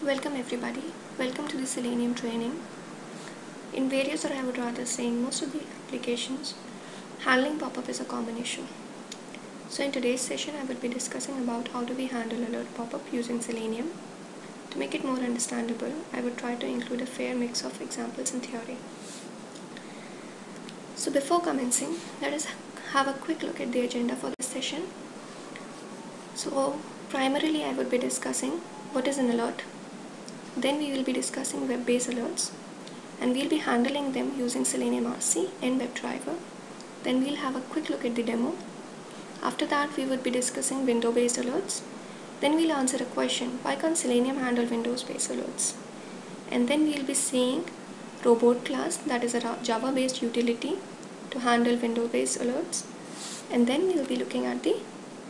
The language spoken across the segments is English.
Welcome everybody. Welcome to the Selenium training. In various, or I would rather say in most of the applications, handling pop-up is a common issue. So in today's session, I will be discussing about how do we handle alert pop-up using Selenium. To make it more understandable, I would try to include a fair mix of examples and theory. So before commencing, let us have a quick look at the agenda for this session. So primarily, I would be discussing what is an alert. Then we will be discussing web-based alerts, and we'll be handling them using Selenium RC and WebDriver. Then we'll have a quick look at the demo. After that, we would be discussing window-based alerts. Then we'll answer a question, why can't Selenium handle Windows-based alerts? And then we'll be seeing robot class, that is a Java-based utility to handle window-based alerts. And then we'll be looking at the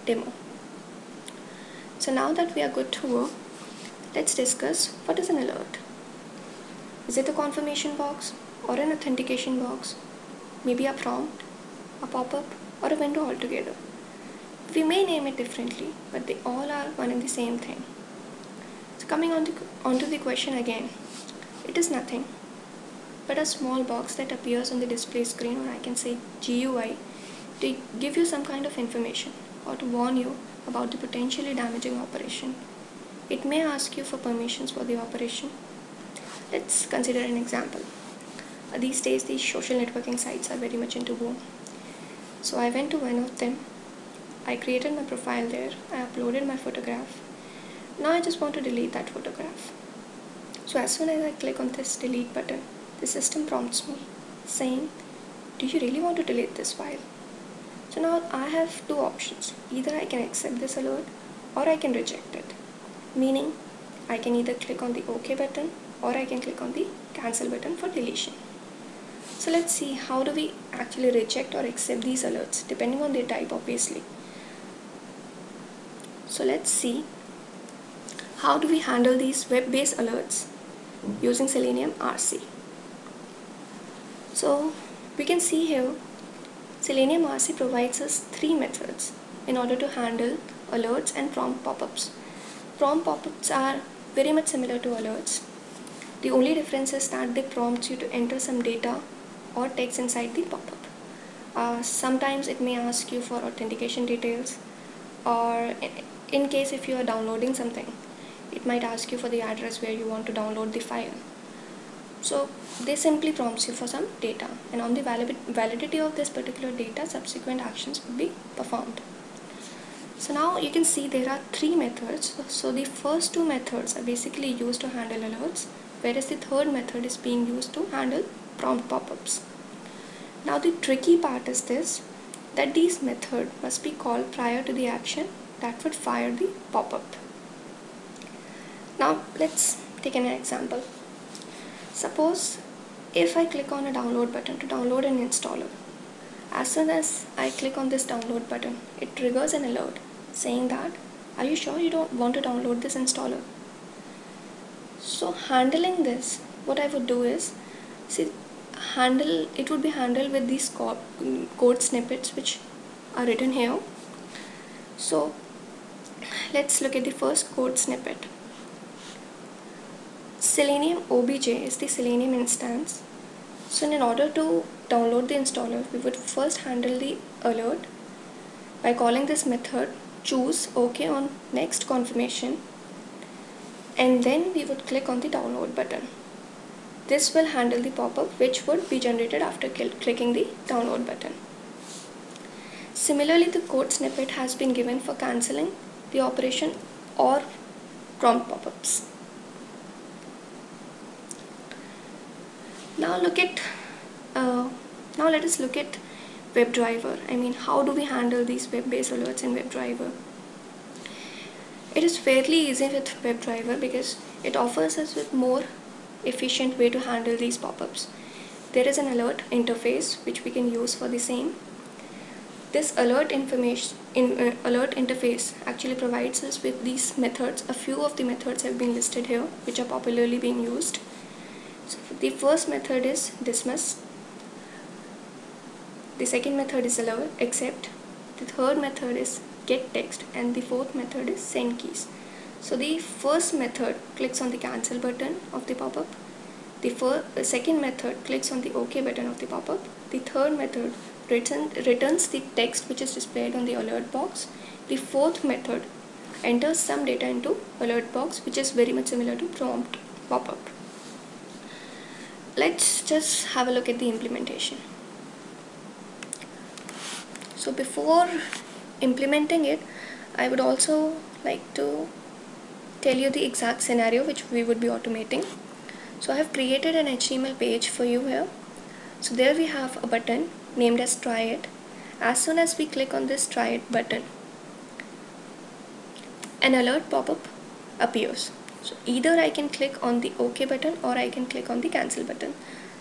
demo. So now that we are good to go, let's discuss what is an alert. Is it a confirmation box or an authentication box? Maybe a prompt, a pop-up, or a window altogether. We may name it differently, but they all are one and the same thing. So coming onto the question again, it is nothing but a small box that appears on the display screen, or I can say GUI, to give you some kind of information or to warn you about the potentially damaging operation. It may ask you for permissions for the operation. Let's consider an example. These days, these social networking sites are very much into boom. So I went to one of them. I created my profile there. I uploaded my photograph. Now I just want to delete that photograph. So as soon as I click on this delete button, the system prompts me saying, do you really want to delete this file? So now I have two options. Either I can accept this alert or I can reject it. Meaning, I can either click on the OK button or I can click on the cancel button for deletion. So let's see how do we actually reject or accept these alerts depending on their type, obviously. So let's see how do we handle these web-based alerts using Selenium RC. So we can see here Selenium RC provides us three methods in order to handle alerts and prompt pop-ups. Prompt pop-ups are very much similar to alerts. The only difference is that they prompt you to enter some data or text inside the pop-up. Sometimes it may ask you for authentication details, or in case if you are downloading something, it might ask you for the address where you want to download the file. So they simply prompts you for some data, and on the validity of this particular data, subsequent actions will be performed. So now you can see there are three methods. So the first two methods are basically used to handle alerts, whereas the third method is being used to handle prompt pop-ups. Now the tricky part is this, that these methods must be called prior to the action that would fire the pop-up. Now let's take an example. Suppose if I click on a download button to download an installer, as soon as I click on this download button, it triggers an alert saying that, are you sure you don't want to download this installer? So handling this, what I would do is, it would be handled with these code snippets which are written here. So let's look at the first code snippet. Selenium OBJ is the Selenium instance. So in order to download the installer, we would first handle the alert by calling this method choose OK on next confirmation, and then we would click on the download button. This will handle the pop-up which would be generated after clicking the download button. Similarly, the code snippet has been given for cancelling the operation or prompt pop-ups. Now let us look at WebDriver. I mean, how do we handle these web-based alerts in WebDriver? It is fairly easy with WebDriver because it offers us with more efficient way to handle these pop-ups. There is an alert interface which we can use for the same. This alert interface actually provides us with these methods. A few of the methods have been listed here which are popularly being used. So the first method is dismiss. The second method is alert, accept. The third method is get text, and the fourth method is send keys. So the first method clicks on the cancel button of the pop-up. The second method clicks on the OK button of the pop-up. The third method returns the text which is displayed on the alert box. The fourth method enters some data into alert box, which is very much similar to prompt pop-up. Let's just have a look at the implementation. So before implementing it, I would also like to tell you the exact scenario which we would be automating. So I have created an HTML page for you here. So there we have a button named as try it. As soon as we click on this try it button, an alert pop-up appears. So either I can click on the OK button or I can click on the cancel button.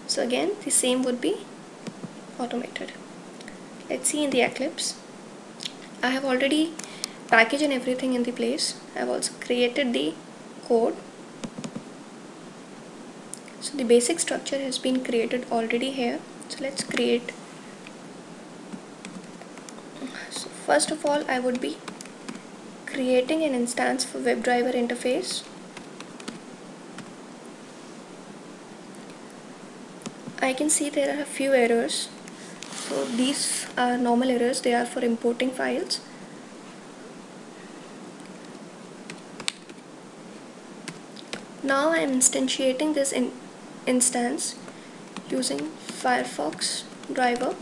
So again, the same would be automated. Let's see in the Eclipse. I have already packaged and everything in the place. I have also created the code. So the basic structure has been created already here. So let's create. So first of all, I would be creating an instance for WebDriver interface. I can see there are a few errors. So these are normal errors. They are for importing files. Now I am instantiating this instance using Firefox driver.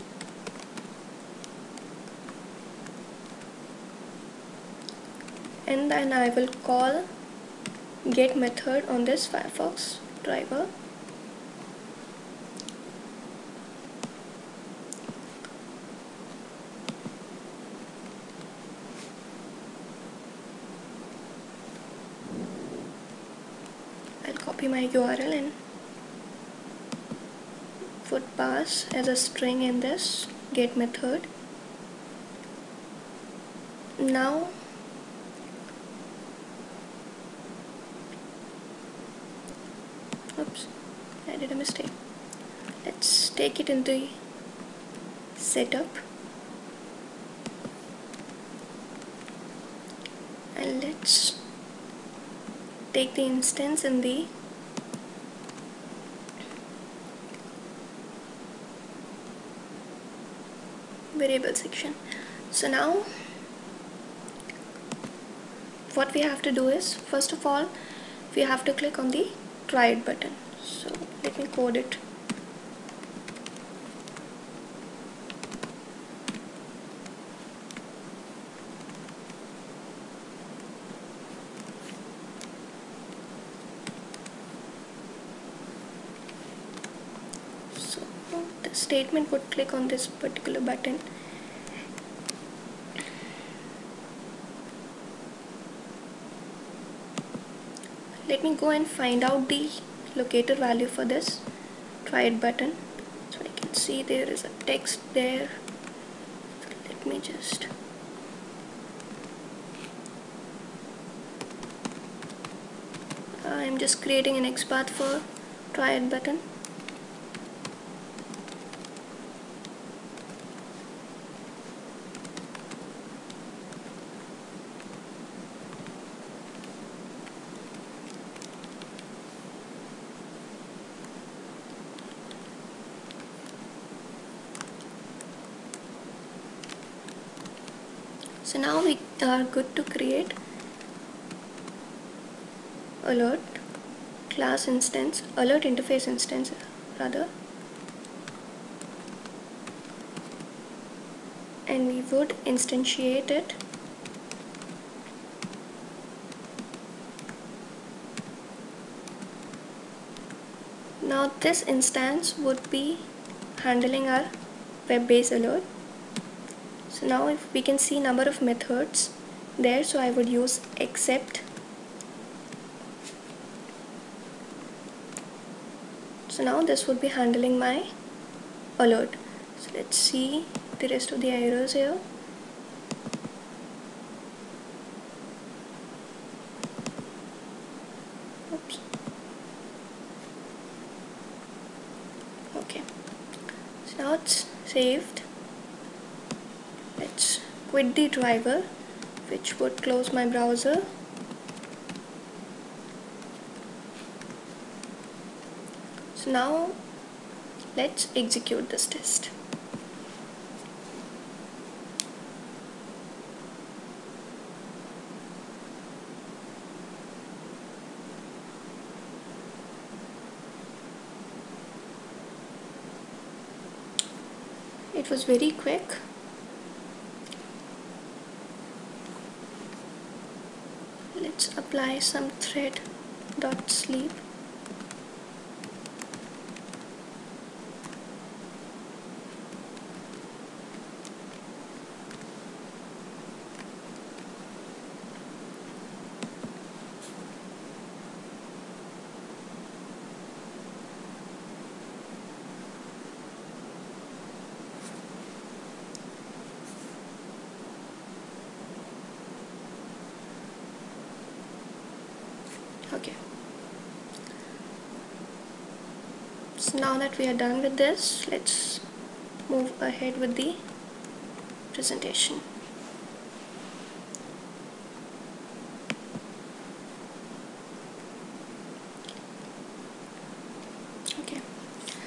And then I will call get method on this Firefox driver. I'll copy my URL and put pass as a string in this get method. Now oops, I did a mistake. Let's take it into the setup and let's take the instance in the variable section. So now what we have to do is, first of all, we have to click on the try it button. So let me code it. So the statement would click on this particular button. Let me go and find out the locator value for this try it button. So I can see there is a text there. So let me just I'm just creating an XPath for try it button. So now we are good to create alert class instance, alert interface instance rather, and we would instantiate it now. This instance would be handling our web-based alert. So now if we can see number of methods there, so I would use except. So now this would be handling my alert. So let's see the rest of the errors here. Oops. Okay. So now it's saved. Let's quit the driver, which would close my browser. So now let's execute this test. It was very quick. Let's apply some thread dot sleep. Okay, so now that we are done with this, let's move ahead with the presentation. Okay,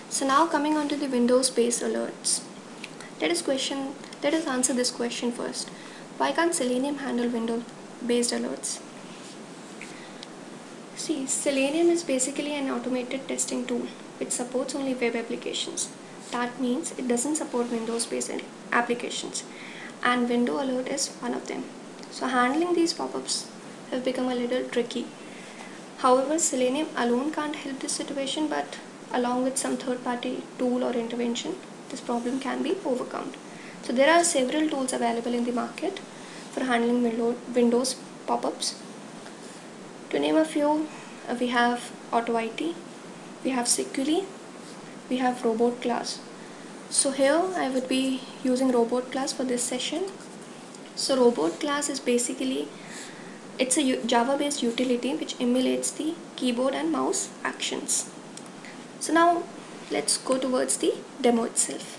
so now coming on to the Windows based alerts. Let us answer this question first. Why can't Selenium handle Windows based alerts? See, Selenium is basically an automated testing tool which supports only web applications. That means it doesn't support Windows based applications, and Window Alert is one of them. So handling these pop-ups have become a little tricky. However, Selenium alone can't help this situation, but along with some third-party tool or intervention, this problem can be overcome. So there are several tools available in the market for handling Windows pop-ups. To name a few, we have AutoIT, we have Seculi, we have Robot Class. So here I would be using Robot Class for this session. So Robot Class is basically, it's a Java based utility which emulates the keyboard and mouse actions. So now let's go towards the demo itself.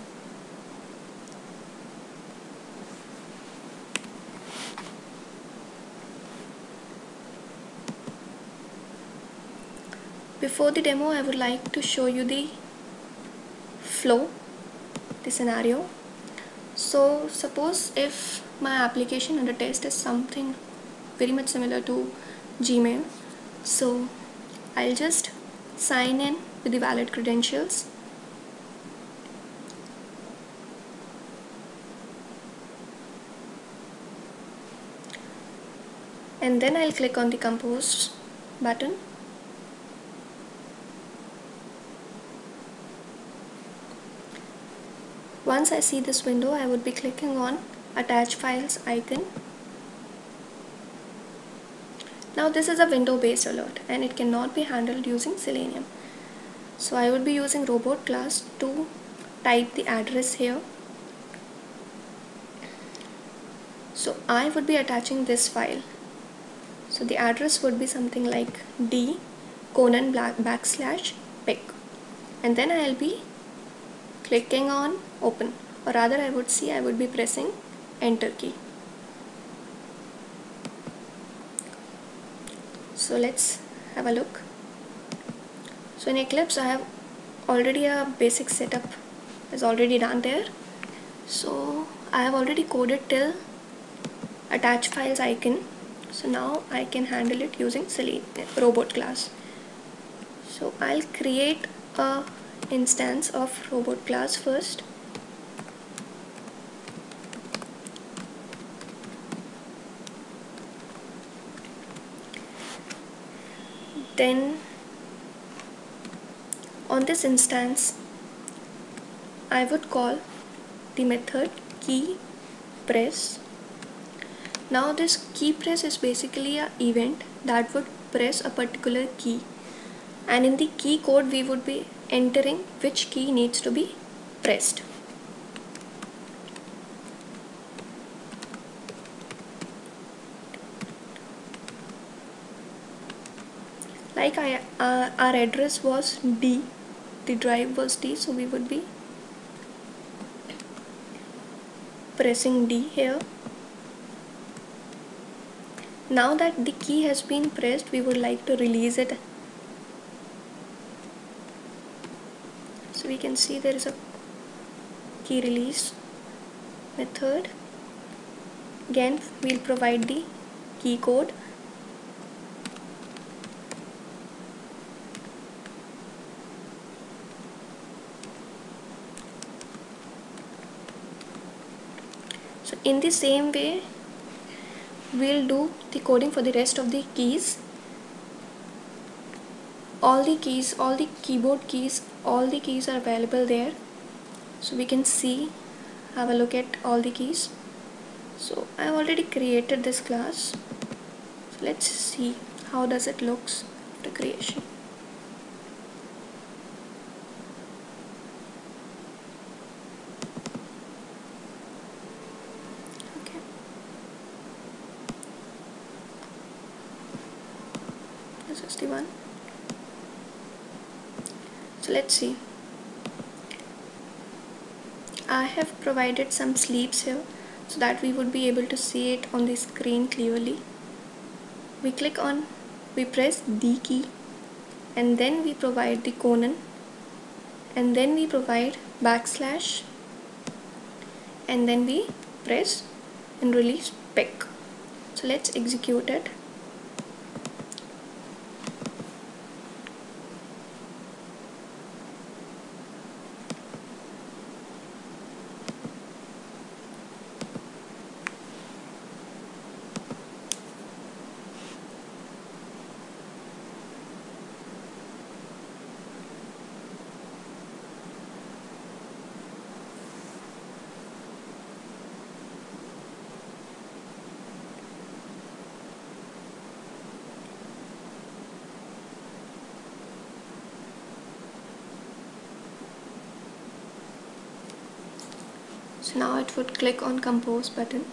Before the demo, I would like to show you the flow, the scenario. So suppose if my application under test is something very much similar to Gmail, so I'll just sign in with the valid credentials. And then I'll click on the compose button. Once I see this window, I would be clicking on attach files icon. Now this is a window based alert and it cannot be handled using Selenium. So I would be using Robot Class to type the address here. So I would be attaching this file. So the address would be something like d:\pic, and then I'll be clicking on open, or rather I would be pressing enter key. So let's have a look. So in Eclipse I have already a basic setup is already done there. So I have already coded till attach files icon. So now I can handle it using Robot Class. So I'll create a instance of Robot Class first. Then on this instance I would call the method key press. Now this key press is basically an event that would press a particular key, and in the key code we would be entering which key needs to be pressed. Like our address was D, the drive was D, so we would be pressing D here. Now that the key has been pressed, we would like to release it. we can see there is a key release method. Again, we'll provide the key code. So in the same way, we'll do the coding for the rest of the keys. All the keys, all the keyboard keys, all the keys are available there. So we can see, have a look at all the keys. So I've already created this class. So let's see how does it looks after creation. Okay. This is the one. So let's see. I have provided some sleeves here so that we would be able to see it on the screen clearly. We press D key, and then we provide the colon, and then we provide backslash, and then we press and release pick. So let's execute it. So now it would click on compose button.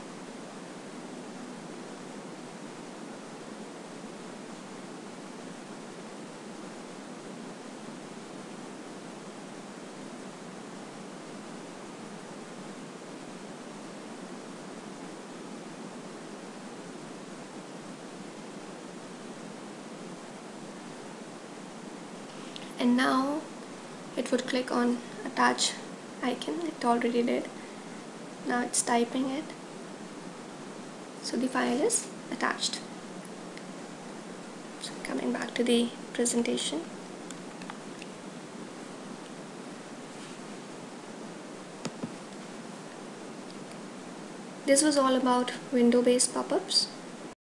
And now it would click on attach icon. It already did. Now it's typing it. So the file is attached. So coming back to the presentation. This was all about window-based pop-ups.